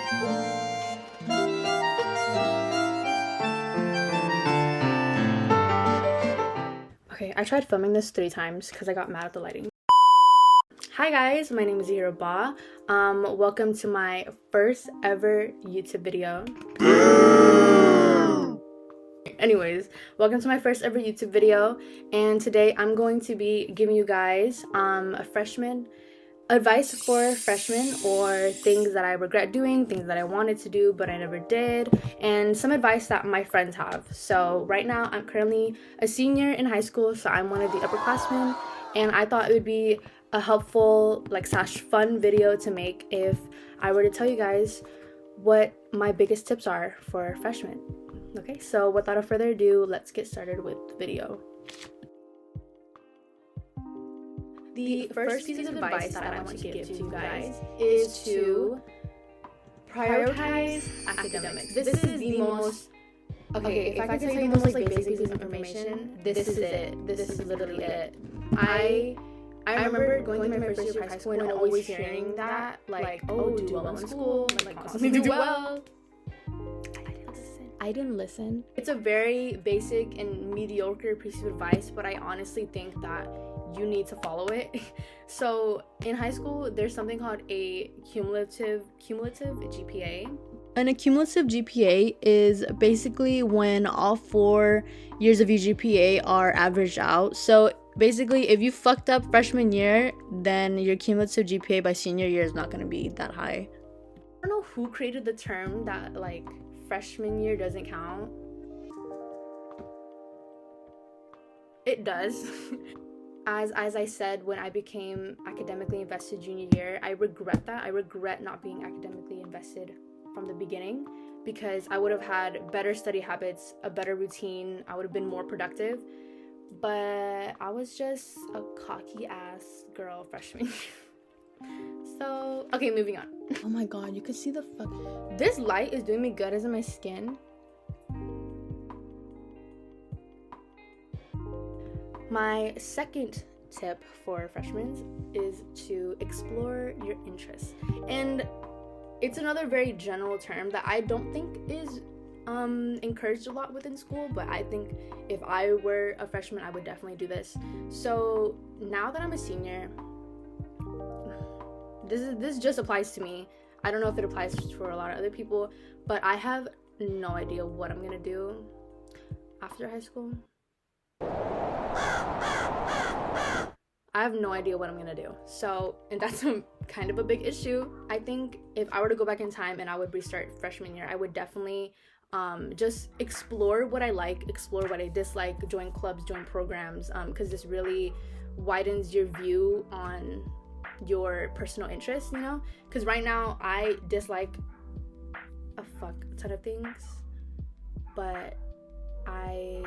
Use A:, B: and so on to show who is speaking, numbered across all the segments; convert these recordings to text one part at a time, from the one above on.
A: Okay, I tried filming this 3 times because I got mad at the lighting. Hi guys, my name is Zahira Ba. Welcome to my first ever YouTube video. Anyways, welcome to my first ever YouTube video, and today I'm going to be giving you guys advice for freshmen, or things that I regret doing, things that I wanted to do but I never did, and some advice that my friends have. So right now I'm currently a senior in high school, so I'm one of the upperclassmen, and I thought it would be a helpful / fun video to make if I were to tell you guys what my biggest tips are for freshmen. Okay, so without further ado, let's get started with the video. The first piece of advice that I want to give to you guys is to prioritize academics. This is the most, okay, if I could tell you the most basic piece of information, this is it. This is literally it. I remember going through my first year of high school and always hearing that, oh, do well in school, constantly do well. I didn't listen. It's a very basic and mediocre piece of advice, but I honestly think that you need to follow it. So in high school, there's something called a cumulative GPA. An accumulative GPA is basically when all 4 years of your GPA are averaged out. So basically, if you fucked up freshman year, then your cumulative GPA by senior year is not going to be that high. I don't know who created the term that freshman year doesn't count. It does. As I said, when I became academically invested junior year, I regret that. I regret not being academically invested from the beginning, because I would have had better study habits, a better routine, I would have been more productive. But I was just a cocky ass girl freshman year. So, okay, moving on. Oh my god, you could see the fuck. This light is doing me good. Is in my skin. My second tip for freshmen is to explore your interests. And it's another very general term that I don't think is encouraged a lot within school, but I think if I were a freshman, I would definitely do this. So now that I'm a senior, this just applies to me. I don't know if it applies for a lot of other people, but I have no idea what I'm gonna do after high school. I have no idea what I'm gonna do. So, and that's kind of a big issue. I think if I were to go back in time and I would restart freshman year, I would definitely just explore what I like, explore what I dislike, join clubs, join programs, because this really widens your view on your personal interests, you know? Because right now I dislike a fuck ton of things, but I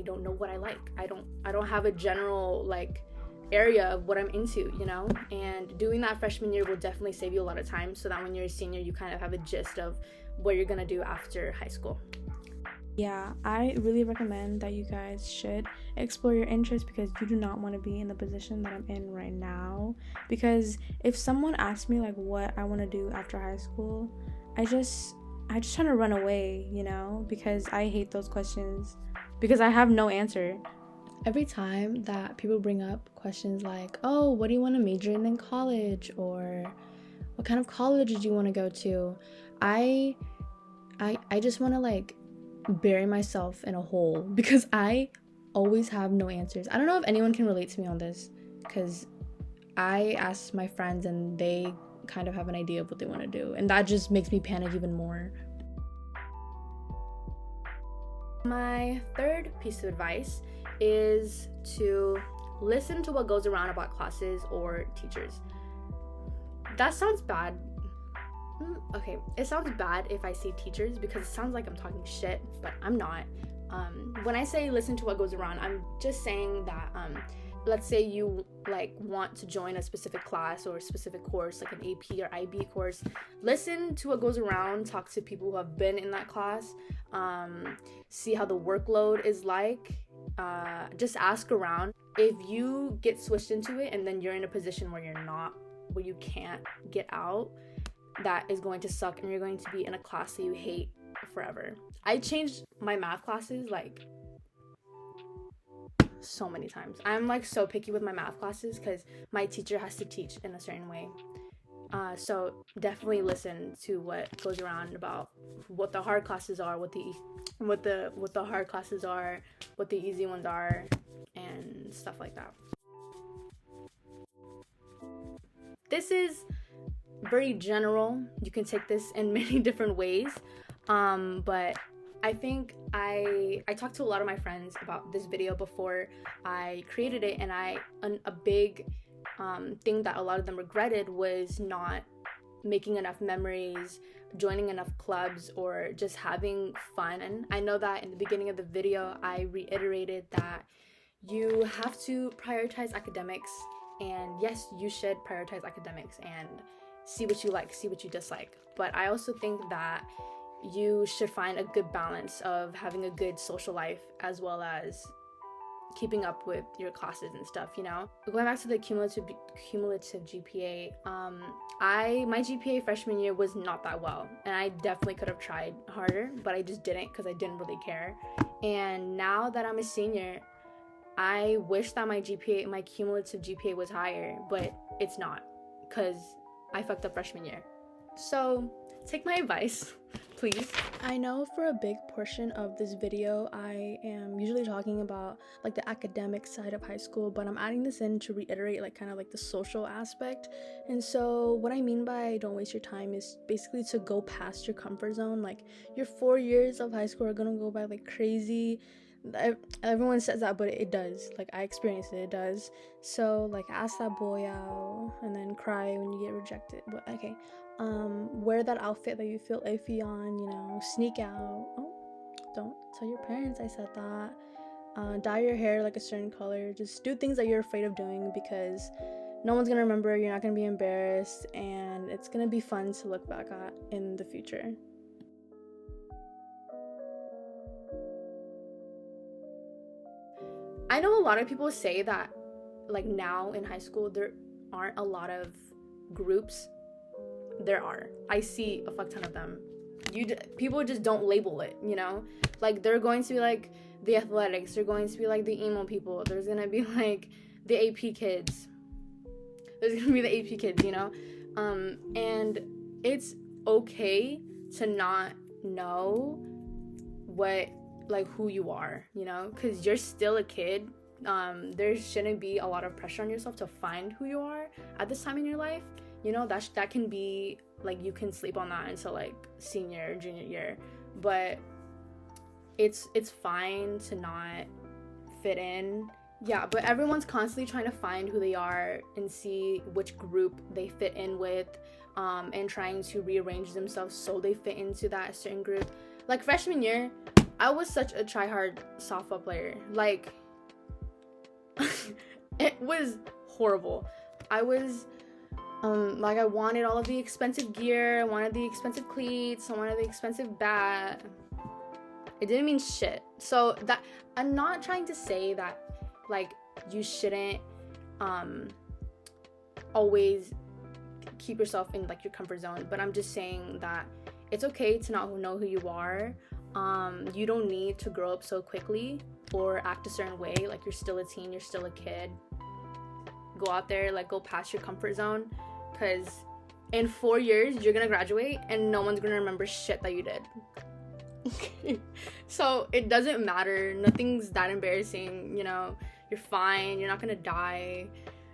A: don't know what I like. I don't have a general area of what I'm into, you know? And doing that freshman year will definitely save you a lot of time, so that when you're a senior, you kind of have a gist of what you're gonna do after high school.
B: Yeah, I really recommend that you guys should explore your interests, because you do not want to be in the position that I'm in right now. Because if someone asks me what I want to do after high school, I just try to run away, you know, because I hate those questions, because I have no answer. Every time that people bring up questions like, oh, what do you want to major in college, or what kind of college do you want to go to, I just want to bury myself in a hole, because I always have no answers. I don't know if anyone can relate to me on this, because I ask my friends and they kind of have an idea of what they want to do, and that just makes me panic even more.
A: My third piece of advice is to listen to what goes around about classes or teachers. That sounds bad. Okay, it sounds bad if I say teachers, because it sounds like I'm talking shit, but I'm not. When I say listen to what goes around, I'm just saying that let's say you want to join a specific class or a specific course, like an AP or IB course. Listen to what goes around, talk to people who have been in that class, see how the workload is like. Just ask around. If you get switched into it and then you're in a position where you can't get out, that is going to suck and you're going to be in a class that you hate forever. I changed my math classes like so many times. I'm like so picky with my math classes because my teacher has to teach in a certain way. So definitely listen to what goes around about what the hard classes are, what the hard classes are, what the easy ones are, and stuff like that. This is very general. You can take this in many different ways, but I think I talked to a lot of my friends about this video before I created it, and a big thing that a lot of them regretted was not making enough memories, joining enough clubs, or just having fun. And I know that in the beginning of the video I reiterated that you have to prioritize academics, and yes, you should prioritize academics and see what you like, see what you dislike, but I also think that you should find a good balance of having a good social life as well as keeping up with your classes and stuff, you know? Going back to the cumulative GPA, my GPA freshman year was not that well, and I definitely could have tried harder, but I just didn't because I didn't really care. And now that I'm a senior, I wish that my cumulative GPA was higher, but it's not because I fucked up freshman year. So take my advice, please. I know for a big portion of this video I am usually talking about like the academic side of high school, but I'm adding this in to reiterate like kind of like the social aspect. And so what I mean by don't waste your time is basically to go past your comfort zone. Like your 4 years of high school are gonna go by like crazy. Everyone says that, but it does. Like I experienced it does. So like ask that boy out and then cry when you get rejected, but okay. Wear that outfit that you feel iffy on, you know, sneak out. Oh, don't tell your parents I said that. Dye your hair like a certain color. Just do things that you're afraid of doing because no one's gonna remember, you're not gonna be embarrassed, and it's gonna be fun to look back at in the future. I know a lot of people say that like now in high school there aren't a lot of groups. There are. I see a fuck ton of them. People just don't label it, you know? Like they're going to be like the athletics, they're going to be like the emo people, there's gonna be like the AP kids. There's gonna be the AP kids, you know? And it's okay to not know what like who you are, you know, because you're still a kid. There shouldn't be a lot of pressure on yourself to find who you are at this time in your life, you know. That can be like, you can sleep on that until like senior or junior year, but it's fine to not fit in. Yeah, but everyone's constantly trying to find who they are and see which group they fit in with, and trying to rearrange themselves so they fit into that certain group. Like freshman year, I was such a try-hard softball player. Like, it was horrible. I was, like, I wanted all of the expensive gear, I wanted the expensive cleats, I wanted the expensive bat. It didn't mean shit. So that, I'm not trying to say that, like, you shouldn't, always keep yourself in, like, your comfort zone, but I'm just saying that it's okay to not know who you are. You don't need to grow up so quickly or act a certain way. Like, you're still a teen, you're still a kid. Go out there, like, go past your comfort zone, because in 4 years you're gonna graduate and no one's gonna remember shit that you did. Okay, so it doesn't matter, nothing's that embarrassing, you know, you're fine, you're not gonna die.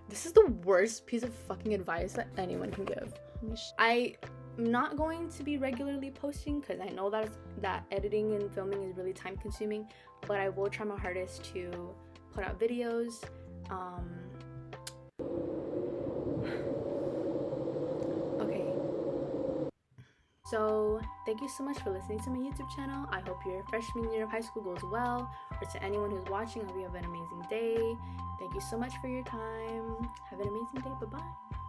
A: This is the worst piece of fucking advice that anyone can give. I'm not going to be regularly posting because I know that editing and filming is really time consuming, but I will try my hardest to put out videos. Okay, so thank you so much for listening to my YouTube channel. I hope your freshman year of high school goes well, or to anyone who's watching, I hope you have an amazing day. Thank you so much for your time. Have an amazing day. Bye-bye.